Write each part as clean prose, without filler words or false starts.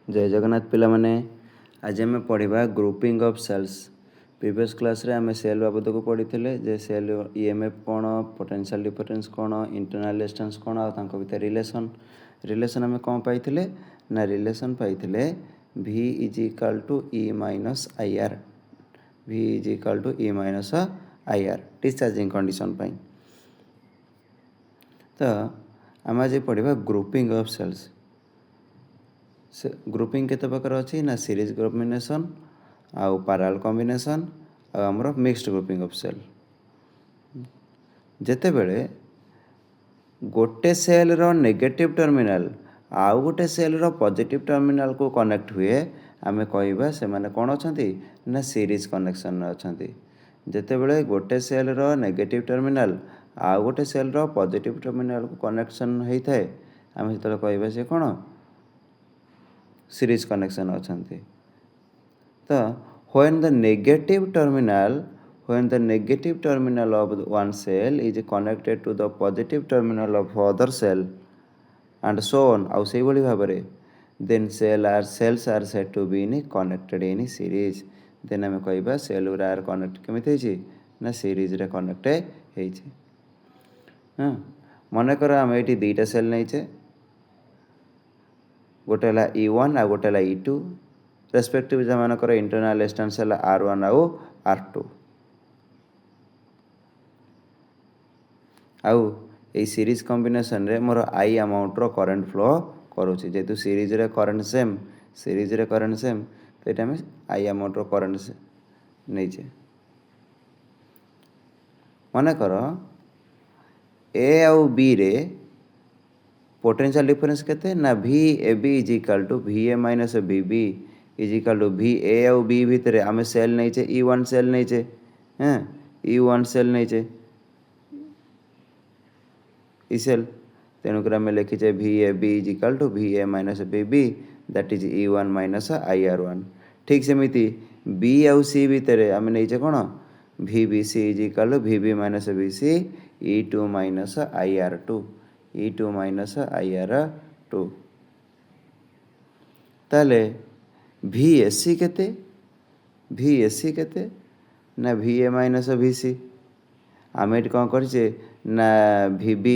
जय जगन्नाथ पिला माने आज आम पढ़ा grouping of cells. Previous class रे आम सेल बाबद को पढ़ी जे सेल ईएमएफ कौन, पोटेंशियल डिफरेंस कौन, इंटरनल डिस्टेंस कौन और भितर रिलेशन रिलेशन आम कौन पाई ना रिलेशन पाई V is equal to E minus I R. V is equal to E minus I R discharging condition पाई। तो आम आज पढ़ा ग्रुपिंग ऑफ सेल्स। ग्रुपिंग केते प्रकार अच्छी ना सीरीज कॉम्बिनेशन आउ पैरेलल कॉम्बिनेशन आमर मिक्स्ड ग्रुपिंग ऑफ सेल। जेते बेले गोटे सेल रो नेगेटिव टर्मिनल आउ गोटे सेल रो पॉजिटिव टर्मिनल को कनेक्ट हुए आमे कहबा से माने कोन अछंती ना सीरीज कनेक्शन अछंती। जेते बेले गोटे सेल रो नेगेटिव टर्मिनल आउ गोटे सेल रो पॉजिटिव टर्मिनल को कनेक्शन हेई थाए आमे सेतले कहबा से कोन सीरीज कनेक्शन अछंती। तो when the negative terminal of one cell is connected to the positive terminal of other cell and so on ଆଉ ସେଇଭଳି ଭାବରେ then cells are said to be in connected in series। then ଆମେ କହିବା cell ଗୁରା ଆର connect କେମିତି ହେଇଛି ନା ସିରିଜରେ କନେକ୍ଟ ହେଇଛି। ହଁ ମନେକର ଆମେ ଏଠି ଦୁଇଟା ସେଲ୍ ନେଇଛେ, गोटे है E1 आ गोटे है E2 रेस्पेक्टिव जमानकर इंटरनल डिस्टेंस है R1 आउ R2। आउ ये सीरीज कॉम्बिनेशन रे मोर आई अमाउंट रो करंट फ्लो करूची जेतु सीरीज रे करंट सेम तो ये में आई अमाउंट रो करंट नहींचे। मन कर ए आउ बी रे पोटेंशियल डिफरेंस केते ना V A B is equal to V A minus B B is equal to V A आउ बी भितर आम सेल नहींचे E1 सेल नहींचे। हाँ E1 सेल नहींचे ई सेल तेणुक आम लिखीचे V A B is equal to V A minus B B that is E1 minus I R one. ठीक सेमती B आउ C भितर आम नहींचे कौन V B C is equal to V B minus B C E2 minus I R two E2 minus I R two. ताले VSC केते ना VA माइनस VC आम ये कौन करें ना VB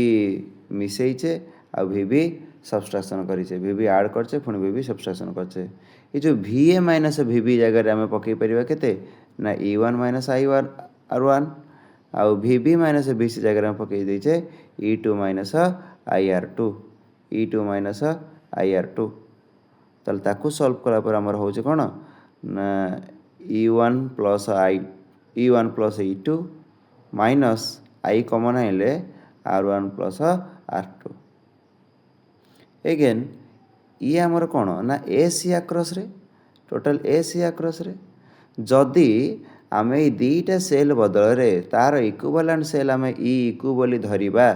मिसईचे आ VB सब्सट्रैक्शन करें VB ऐड करचे पुणी VB सब्सट्रैक्शन करचे। ये जो VA माइनस VB जगह आम पकई परिवा केते ना E1 minus I R one आउ VB माइनस VC जगह पकई देचे E2 minus I R two E2 minus I R two. ताल ताकू सॉल्व कला पर हमर होचे कोन ना E1 प्लस E2 माइनस आई कॉमन आइले R1 प्लस R2। अगेन ये हमर कोन ना AC अक्रॉस रे टोटल AC अक्रॉस रे जदि आमे ई दुईटा सेल बदल रे तार इक्विवेलेंट सेल आमे E इक्वु बोली धरिबा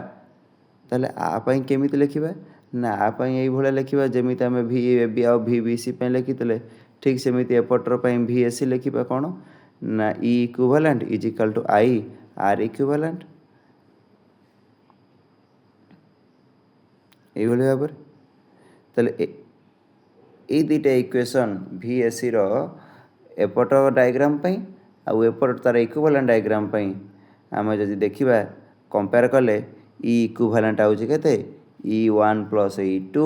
ताले आ पई केमिति लिखिबा ना आ पई एई भले लिखिबा जेमिति आमे VAB आ VBC पई लिखितले ठीक सेमिति एपटर पई VAC लिखिबा कोन ना E equivalent is equal to I R equivalent एई भले भाबरे। ताले ए दुईटा इक्वेशन VAC रो एपट डायग्राम पई आ एपट तार इक्विवेलेंट डायग्राम पई आमे जदि देखिबा कंपेयर कले E इक्विवेलेंट आउची केते E1 प्लस E2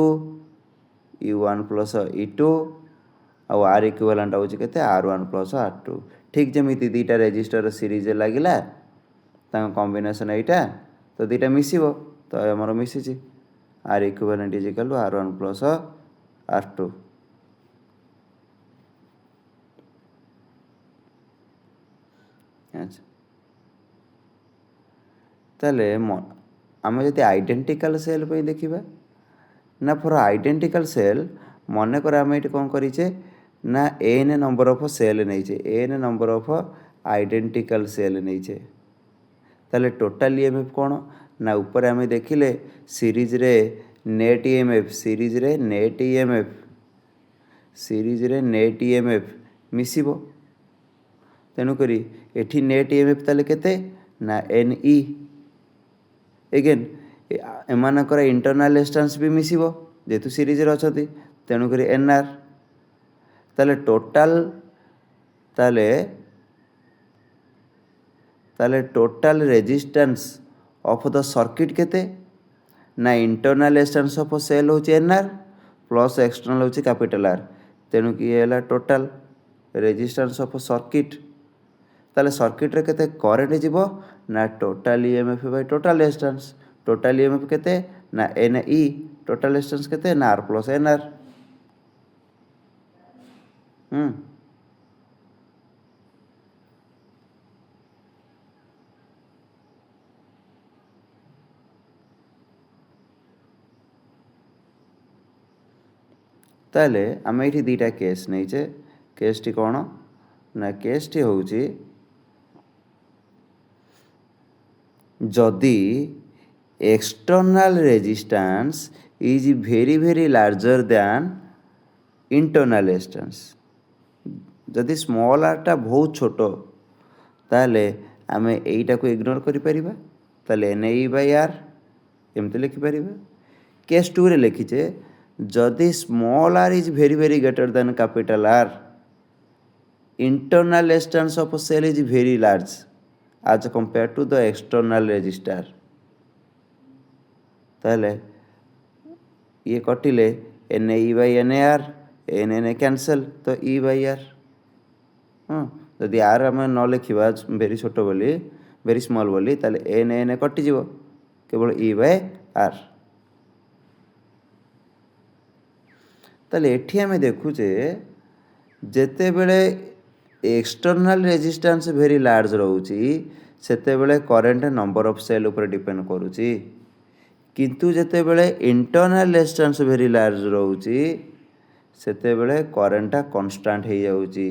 आउ R इक्विवेलेंट आउची केते R1 प्लस R2। ठीक जमिति दुईटा रेजिस्टर सीरीज लागिला तांग कॉम्बिनेशन एटा तो दुईटा मिसिबो तो हमर मिसिची R equivalent is equal to R1 plus R2। अच्छा ताले आम जब आइडेंटिकल सेल पे देखा ना फॉर आइडेंटिकल सेल मन कर आम ये कौन करें ना एन नंबर ऑफ सेल नहीं N number of identical cell नहीं ताले टोटल ईएमएफ कौन ना ऊपर आम देखिले सीरीज रे नेट ईएमएफ मिसिबो तेणुकरी एठी नेट ईएमएफ ताले केते ना NE एगेन एमानकर इंटरनल डिस्टेंस भी मिसिबो जेतु सीरीज रे अछती तेणुकरी NR ताले total resistance of the circuit केते ना इंटरनल रेजिस्टेंस ऑफ सेल होची एनआर प्लस एक्सटर्नल होची कैपिटल आर तेणु कि है टोटाल रेजिस्टेंस ऑफ सर्किट ताले सर्किट रे केते करंट जीवो ना total EMF bye total resistance total EMF केते ना एन ई टोटाल रेजिस्टेंस केते ना आर प्लस एन आर ताले आम ये दीटा केस नहीं केस टी कौन ना केस टी हूँ जदि external resistance is very very larger then internal resistance जदि स्मॉल आरटा बहुत छोट ताले आम यहीटा को इग्नोर करिपरिबा ताले एन ई बाय आर एमती लिखिपर केस टू रे लिखीचे जदि small R is very very greater than capital R internal resistance of cell is very large as compared to the external resistor ताले ये कटिले एन ई बाई एन ए R n n ए cancel तो E by are हाँ जदि are आम न लिखा वेरी छोट बोली वेरी स्मॉल बोली ताले एन एन ए कटिज केवल ई बाय आर ताले एठी आम देखुचे जेते बेले एक्सटर्नल रेजिस्टेंस वेरी लार्ज रोची सेते बेले करंट नंबर ऑफ सेल ऊपर डिपेंड करूची किंतु जेते बेले इंटरनल रेजिस्टेंस वेरी लार्ज रोची सेते बेले करंटा कांस्टेंट हो जाउची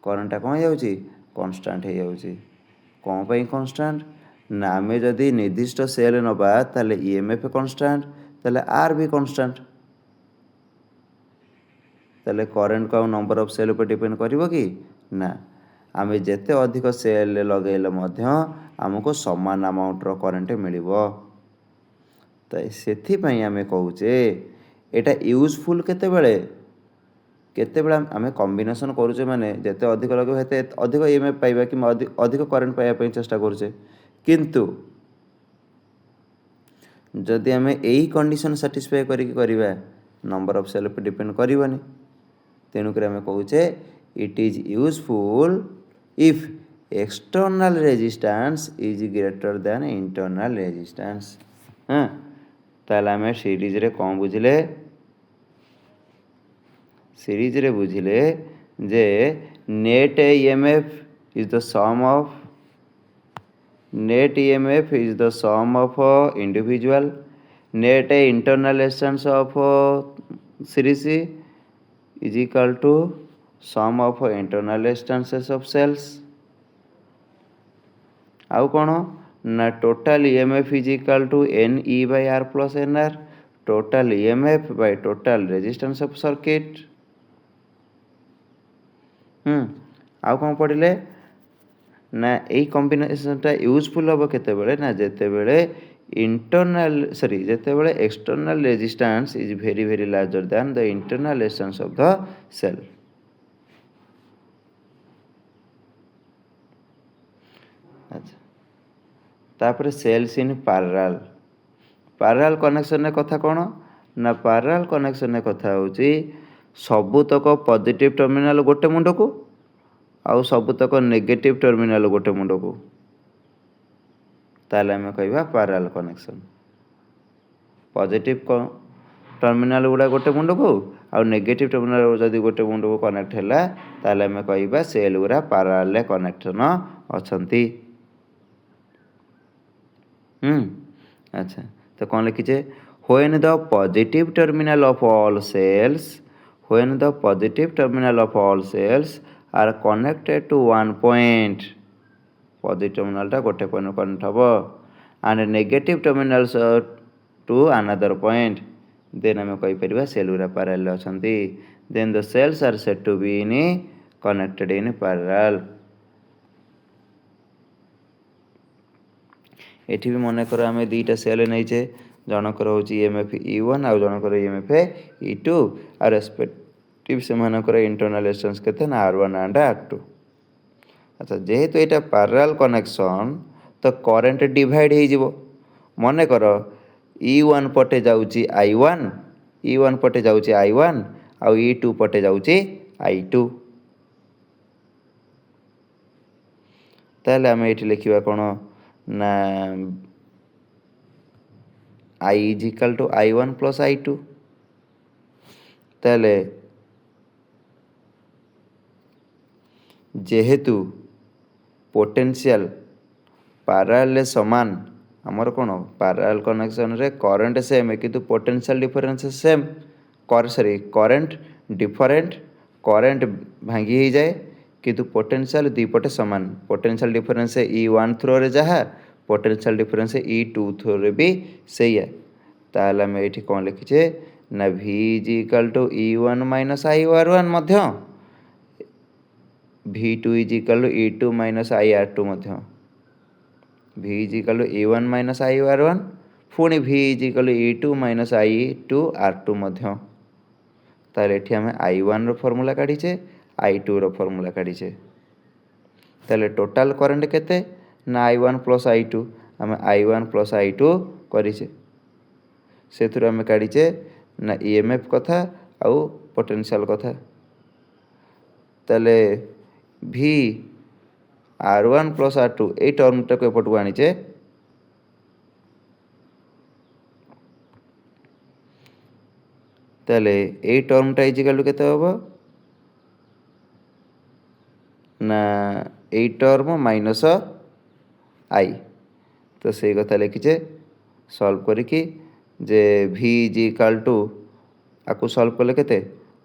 करंटा कौन जाउची कांस्टेंट हो जाउची कौन पई कांस्टेंट ना आमे जदि निर्दिष्ट सेल नबा ताले ईएमएफ कांस्टेंट ताले आर भी कांस्टेंट ताले करंट को नंबर ऑफ सेल ऊपर डिपेंड करिवो कि ना आमे जेते अधिक सेल लगेले मध्य आमको समान अमाउंट रो करंट मिलिबो तो सेथि पई आमे कहूचे एटा यूजफुल केतेबेले आमे कॉम्बिनेशन करूचे माने जेते अधिक लगे हेते अधिक ईएमएफ पाइबा कि अधिक करंट पाइबा पई चेष्टा करूचे किंतु जदि आमे एही कंडीशन सैटिस्फाई करिबा नंबर ऑफ सेल पे डिपेंड करिवनी तेणुक आमे कहूचे it is useful if external resistance is greater than internal resistance हाँ ताले आमे सीरीज रे कौन बुझिले सीरीज रे बुझिले जे net EMF is the sum of net EMF is the sum of individual net internal resistance of series is equal to sum of internal resistances of cells आउ कौन ना total EMF is equal to NE by R plus NR total EMF by total resistance of circuit आउ कौन पढ़िले ना यही कॉम्बिनेशनटा useful हम केतेबेले ना जेतेबेले जेतेबेले external resistance is very very larger than the internal resistance of the cell अच्छा तापर सेल्स इन पैरेलल कनेक्शन कथा कौन ना पैरेलल कनेक्शन कथा होची सबुतक पॉजिटिव टर्मिनल गोटे मुंड को आउ सबुतक नेगेटिव टर्मिनल गोटे मुंड को ताले आमे कहबा पैरेलल कनेक्शन पॉजिटिव टर्मिनल गुडा गोटे मुंड को आउ नेगेटिव टर्मिनल जदि गोटे मुंड को कनेक्ट हैला ताले आमे कहबा सेल गुरा पैरेलल कनेक्शन अछंती अच्छा तो कौन लिखिचे when the positive terminal of all cells when the positive terminal of all cells are connected to one point positive terminal टा गोटे पॉइंट कनेक्ट हबो and negative terminals to another point then हमें कहि परिबा cell गुरा parallel अछंती then the cells are said to be in connected in parallel एठी भी मने करो हमें दुईटा सेल नैचे जनकर होची EMF E1 आ जनकर EMF E2 आ सेमानकर इंटरनल रेजिस्टेंस केते ना R1 एंड R2। अच्छा जेहेतु यहाँ पैरेलल कनेक्शन तो करंट डिवाइड हो मन कर E1 पटे जाऊँगी I1 E1 पटे जाऊँगी I1 आउ E2 पटे जाऊँगी I2। ताहले आम ये लिखा कौन ना I is equal to I1 plus I2। ताहले जेहेतु पोटेंशियल पैरेलल समान आमर कौन पैरेलल कनेक्शन रे करंट सेम किंतु potential difference same sorry current different current भांगी हो जाए किंतु पोटेंशियल दुईपटे समान पोटेंशियल डिफरेंस E1 थ्रो रे जहाँ पोटेंशियल डिफरेंस E2 थ्रो रे भी सैया। ताहले आम ये कौन लिखीचे ना V is equal to E1 minus IR1 मध्य V2 is equal to E2 minus IR2 मध्य V is equal to E1 minus IR1 पुणी V is equal to E2 minus I2R2 मध्य। ताहले एठी आमे I1 रो फॉर्मूला काढीचे I2 रो formula काढीचे। ताहले total current केते ना I1 प्लस I2 आमे I1 प्लस I2 करिचे सेथुर आमे काढीचे ना EMF कथा आउ पोटेंशियल कथा। ताहले V R1 प्लस R2 ये टर्म टाक एपटू आनीचे ताहले ये टर्मटा इज इक्वल टू केते होबो ना ये टर्म माइनस I तो से कथा लिखीचे सॉल्व करिकी जे V इज इक्वल टू आकु सॉल्व कले केते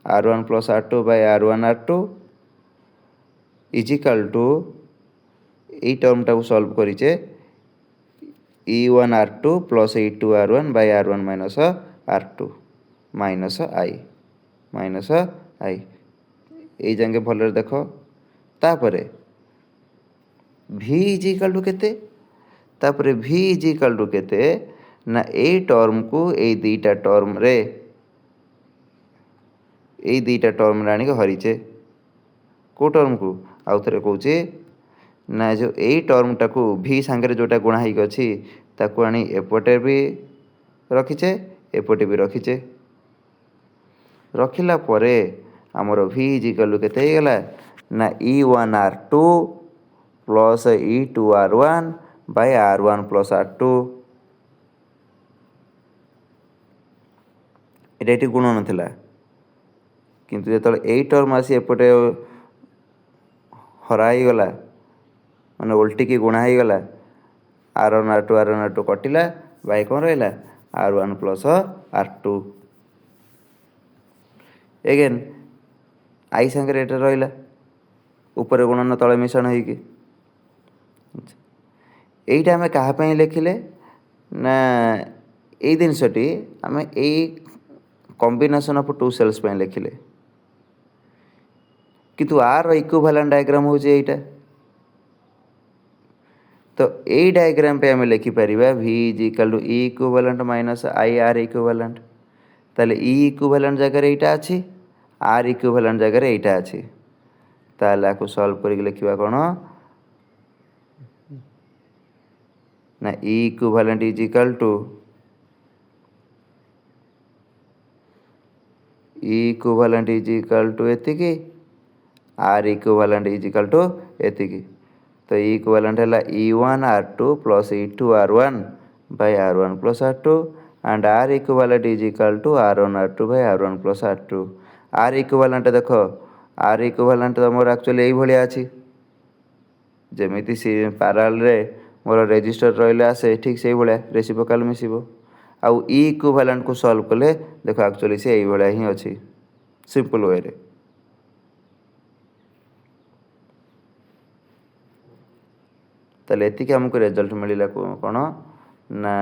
R1 plus R2 by R1 R2 is equal to ये टर्मटा को सॉल्व करिचे E1 R2 plus E2 R1 by R1 minus R2 minus I ये जांगे भलरे देख तापरे V इज इक्वल टू केते तापरे V इज इक्वल टू केते ना ए टर्म को ए दुईटा टर्म रे ए दुईटा टर्म रे आनिक हरिचे को टर्म को आउ थरे कहूचे ना जो ए टर्म टाकू V सांगे जोटा गुणा होइक अछि ताकू आनी एपटे भी रखीचे एपटे भी रखीचे रखिला परे आमर V इज इक्वल टू केते गला ना E1 R2 plus E2 R1 by R1 plus R2 ये गुण नाला किंतु जो ये टर्म आसी एपटे हराई गला माने उल्टिकी गुणा हो गला R1 R2 कटिला बाय कौन रहा R1 प्लस R2 एगेन आई सांगे एटा रहा ऊपर गुणन तले मिश्रण होइकी एटा आमे कहा पई लिखिले ना ए जिनसटी आमे a combination of two cells पई लिखिले किंतु आर इक्विवेलेंट डायग्राम होचे एटा तो ए डायग्राम पे आमे लिखि परिबा V is equal to E equivalent minus IR equivalent ताले E इक्विवेलेंट जगह रे एटा अछि R इक्विवेलेंट जगह रे एटा अछि ताले आको सॉल्व करिक लिखिबा कोन ना E equivalent is equal to E equivalent is equal to एतिकी R equivalent is equal to एतिकी तो E इक्विवेलेंट है E1 R2 plus E2 R1 by R1 plus R2 and R equivalent is equal to R1 R2 by R1 plus R2 R equivalent देखो R equivalent तो मोर actually एई भलिया अछि जेमिति C parallel रे मोर resistor रहले आसे ठीक सेई भलिया रेसिप्रोकल मिसिबो आउ E इक्विवेलेंट को सॉल्व कले देखो एक्चुअली से एई भलिया ही अछि सिंपल वे रे ताले एतिके हमको रिजल्ट मिलिला कोन ना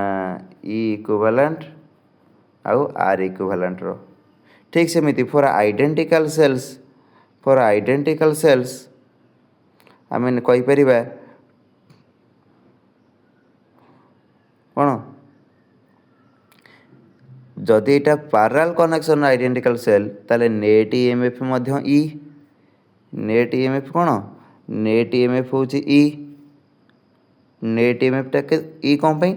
E इक्विवेलेंट आउ R इक्विवेलेंट रो ठीक सेमिति फॉर आइडेंटिकल सेल्स आमे कहि परिबा कोन जदि एटा पैरेलल कनेक्शन आइडेंटिकल सेल ताले नेट ईएमएफ मध्य ई नेट ईएमएफ कौन नेट ईएमएफ होची ई नेट ईएमएफ टा के ई कौन पई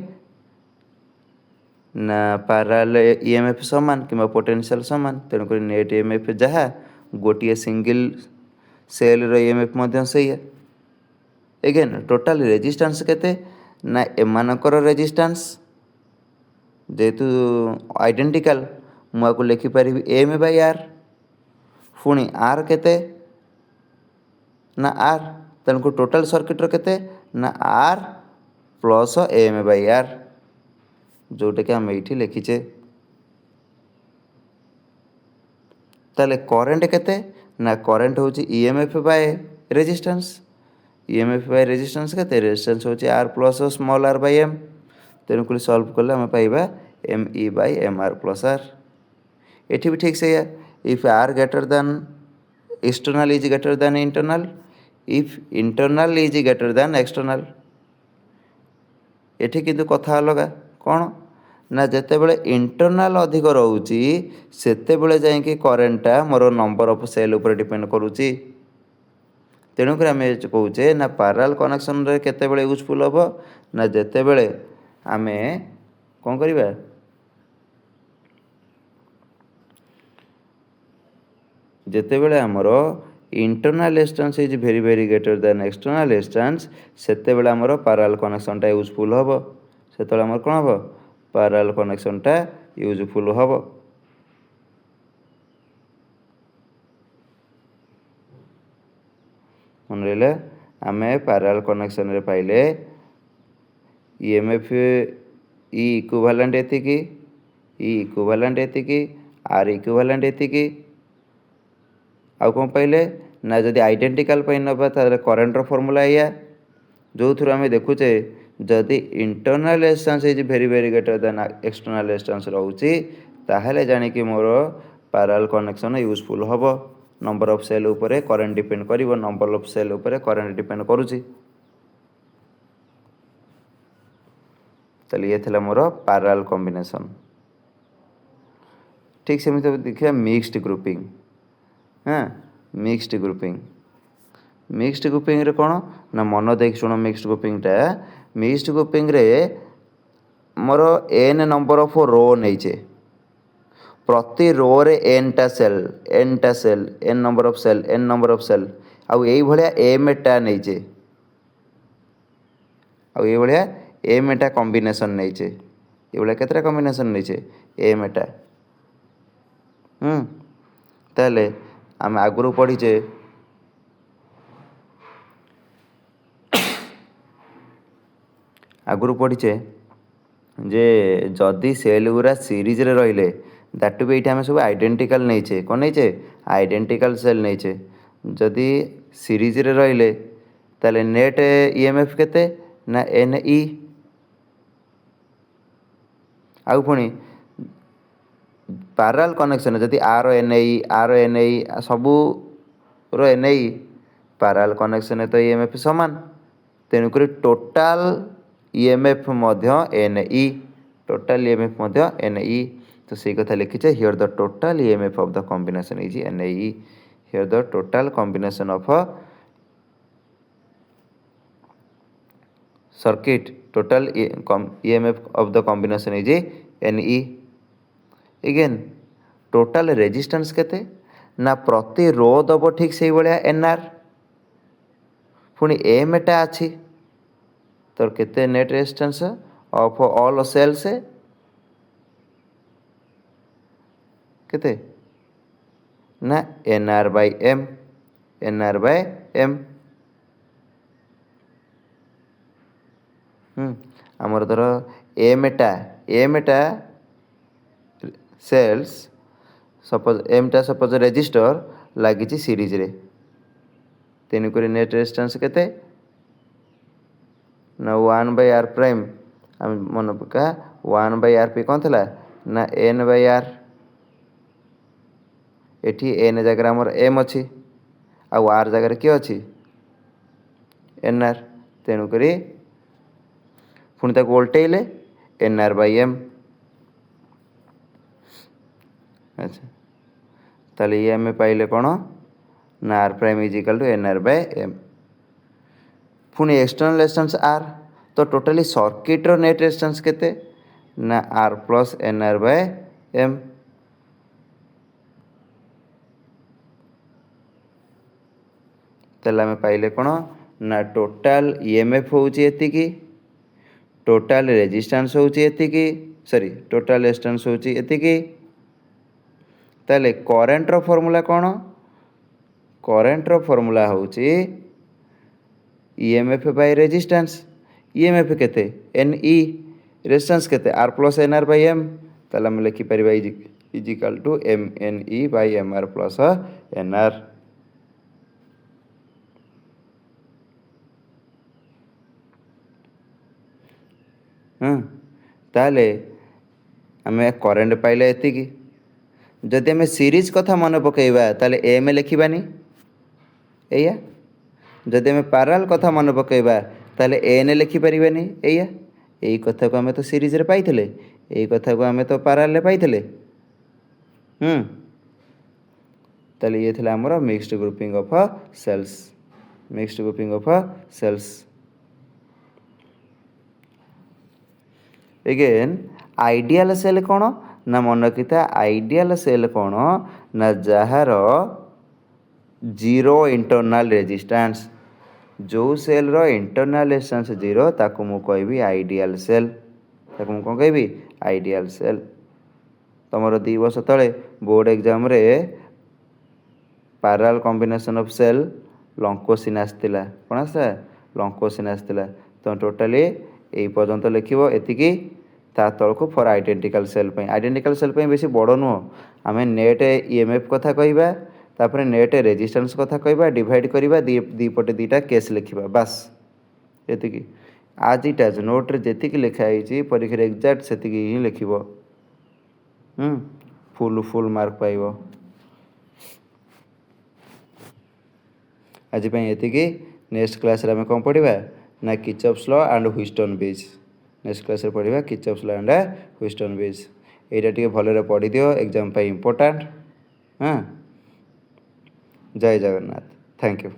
ना पैरेलल ईएमएफ समान कि पोटेंशियल समान तेणुक नेट ईएमएफ जहाँ गोटे सिंगल सेल रो ईएमएफ मध्य सही है एगेन टोटल रेजिस्टेंस केते ना एमानकर रेजिस्टेंस जेहेतु आइडेंटिकल मुझे लिखिपारि एम बाय आर पुणी आर केते ना आर तेणुक टोटल सर्किट रो केते ना R plus M by R जोटा कि आम ये लिखीचे ताले करेंट केते ना करेंट होची EMF by resistance EMF by resistance केते रेजिस्टेंस होची R plus small R by m तेणुक सॉल्व कले आम पाइबा m E by m R plus R एठी भी ठीक से if R greater than external is greater than internal if internal is greater than external एठी किंतु कथा अलग कौन ना जितेबले इंटरनल अधिक रोची सेतेबले जाइए करेंटा मोर नंबर ऑफ सेल उपर डिपेंड करुच्ची तेणुक आम कौचे ना पैरेलल कनेक्शन रे केतेबेले यूजफुल हम ना जितेबले आम कौन करवा जितेबले आमर internal resistance is very very greater than external resistance सेतेबेले आमर पैरेलल कनेक्शन टा यूजफुल हम सेतेबेले आमर कौन हम पैरेलल कनेक्शन टा यूजफुल हम मन रहा आम पैरेलल कनेक्शन रे पाइले ईएमएफ ई इक्विवेलेंट एतिकी ई इक्विवेलेंट एतिकी आर इक्विवेलेंट एतिकी आउ कौन पाइले ना जदि आइडेंटिकल पाई नबा तारे करेंट रो फार्मूला या जो थ्रू आम देखुचे जदि internal resistance is very very greater than external resistance रोची ताहले जानि कि मोर पैरेलल कनेक्शन यूजफुल हबो नंबर ऑफ सेल ऊपर करेंट डिपेंड करिवो नंबर ऑफ सेल ऊपर करेंट डिपेंड करूची चलिए ये थिला मोर पैरेलल कॉम्बिनेशन ठीक से देखिए मिक्स्ड ग्रुपिंग हाँ मिक्स्ड ग्रुपिंग रे कौन ना मन देख शुण मिक्स्ड ग्रुपिंग रे मोर एन नंबर ऑफ रो नहीं प्रति रो रे एन टा cell N number of cell आउ यही भाया एम टा नहीं आउ ये भाया एम टा कॉम्बिनेशन नहीं ये भाया केतरा कॉम्बिनेशन नहीं एम टा ताले आम आगुरी पढ़ीचे जे जदि सेल गुरा सीरीज रे रहिले दैट भी ये सब आइडेंटिकल नहीं कौन नहीं आइडेंटिकल सेल नहीं जदि सीरीज रे रहिले ताले नेट ईएमएफ केते ना एन ई आउ पुणी पैरेलल कनेक्शन जदि आर एन आई सबू रो एन आई पैरेलल कनेक्शन तो ईएमएफ समान तेणुक टोटाल ईएमएफ मध्य एन ई टोटाल ईएमएफ मध्य एन ई तो सही कथा लिखीचे here the total EMF of the combination is n E here the total combination of circuit total EMF of the combination is n E again total resistance केते ना प्रति रो दब ठीक से भाया एनआर पुणी एम टा अच्छी तो केते net resistance of all cell से केते ना एनआर बाय एम आमर धर एम टा सेल्स सपोज एम टा सपोज रेजिस्टर लगी सीरीज रे तेणुक नेट रेजिस्टेंस केते ना 1/r प्राइम आम मन पका 1/r पी कौन थला ना n/r एठी n जगह आमर m अच्छी आ r जगह किए अच्छी nr तेणुक पुणी ताको उल्टेले nr/m अच्छा ताले ये आम पाइले कौन ना R prime is equal to N R by M पुणी एक्सटर्नल रेजिस्टेंस आर तो टोटाली सर्किट रो नेट रेजिस्टेंस केते ना R plus N R by M ताले आम पाइले कौन ना टोटाल ईएमएफ होची एतिकी टोटाल रेजिस्टेंस होची एतिकी सॉरी टोटाल रेजिस्टेंस होची एतिकी ताले करंट रो फार्मूला कौन करंट रो फार्मूला होची ईएमएफ बाय रेजिस्टेंस ईएमएफ केते एन ई रेजिस्टेंस केते R plus N R by M ताले हम लिखि परिबा is equal to m n E by m R plus N R ताले आमे करंट पाइले एतिकी जदि आमे सीरीज कथा मन पकेबा ताले एम लिखिबानी एया जदि आमे पैरेलल कथा मन पकेबा ताले एन लिखि परिबानी एया एई कथा को आमे तो सीरीज रे पाइथिले एई कथा को आमे तो पैरेलल रे पाइथिले ताले ये थिला हमर mixed grouping of cells again ideal cell कौन ना मन किता आइडियल सेल कौन ना जहार जीरो इंटरनल रेजिस्टेंस जो सेल रो इंटरनल रेजिस्टेंस जीरो ताको मु कहबी आइडियल सेल ताको मु कोन कहबी आइडियल सेल तमरो 2 वर्ष तळे बोर्ड एग्जाम रे पैरेलल कॉम्बिनेशन ऑफ सेल लंकोसिन आस्तिला कोन आसा लंकोसिन आस्तिला तो टोटली एई पर्यंत लिखिबो एतिकी ता तळको फॉर आइडेंटिकल सेल पे बेसी बड़ नुह आमे नेट ईएमएफ कथा कहबा तापर नेट रेजिस्टेंस कथा कहबा डिवाइड करबा दी पटे दीटा केस लिखिबा बस एतिकी आज इट नोट रे जेतिकी लिखा आइछि परीक्षा एग्जैक्ट सेतिकी ही लिखिबो फुल मार्क पाइबो आज पे एतिकी नेक्स्ट क्लास रे हम कोन पढिबा ना Kirchhoff's law and Wheatstone bridge next class रे पढिबा Kirchhoff's law and Wheatstone bridge एटा टिके भलरे पढि दियो एग्जाम पे इंपोर्टेंट जय जगन्नाथ थैंक यू।